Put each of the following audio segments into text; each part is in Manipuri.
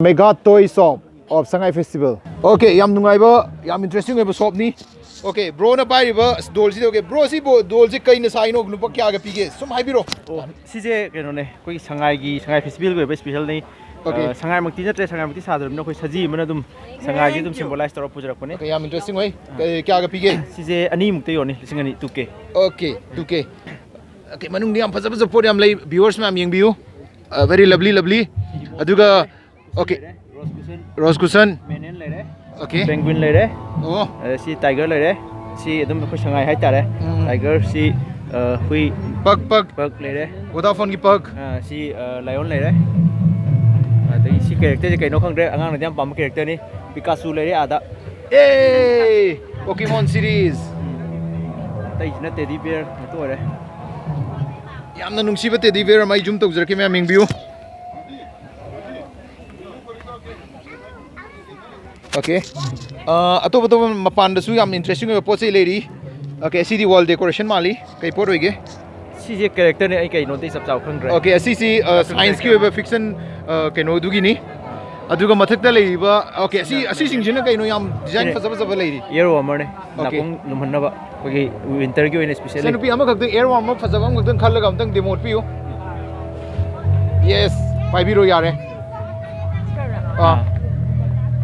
Megha toy shop of Sangai festival. Okay, yam nungaiba, yam interesting eba shop ni. Okay, bro na pai riba dol si okay, bro si dol si kai na sai no lupa kya ga pige. Sum hai biro. Si je keno ne koi Sangai festival ko special nei. Okay. Sangai makti na tre Sangai makti sadar na koi saji mana dum Sangai ji dum symbolize tor pujarak pone. Okay, yam interesting hoy. Kya ga pige. Si je ani mukte yo ni lising ani 2k. Okay, 2k. Okay, manung ni yam faza faza pod yam lay viewers ma yeng biu. Very lovely. Aduga okay. Rose cushion. Menen lere. Okay. Penguin lere. Oh. Si tiger lere. Si dum ko Sangai hai tare. Tiger si hui pug lere. Vodafone ki pug. Si lion lere. Thì si character cái nó không đấy, anh đang bấm character này, Picasso lấy đấy à đó. Hey, Pokemon series. Đây nó teddy bear, nó tuổi đấy. Yamna nungsi ba teddy bear mai zoom tau zara ke me ming biu. Okay. Ato mapan da su yam interesting ko poche lady. Okay, see the wall decoration mali. Kai por hoige. Si character này cái nó thì sắp chào không rồi. Okay, si science ki ba fiction cái nó dugi ni. Aduga mathak da lady ba. Okay, si sing kai no yam design fa zaba lady. Air warmer này. Na kung lumhan na ba. Pagi winter ki especially. Sanupi ama kag air warmer fa zaba ngak khal ga amtang demo piu. Yes, pai biro yare.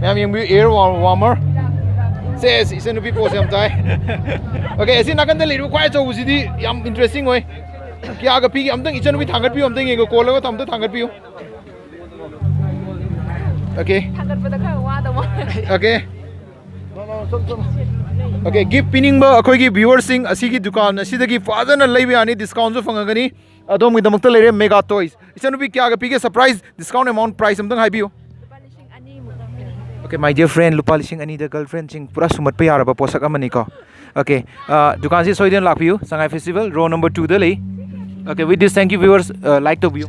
Ma'am yung air warmer. Says isanupi po sam tai. Okay, si nakan da lady kwai chaw si di yam interesting hoy. Kya ga pi amtang isanupi thangat piu amtang ngo kola ga tamta thangat piu. Okay. Okay. Okay, give pinning ba akhoi gi viewers sing asi gi dukan asi da gi father na lei ani discount so fangagani adom gi damakta leire Megha toys isanu bi kya ga pige surprise discount amount price amdang hai biu. Okay, my dear friend, lupa lising ani da girlfriend sing pura sumat pa yara ba posak amani ko. Okay, dukan si soiden lakpiu Sangai festival row number 2 da lei. Okay, with this thank you viewers, like the view.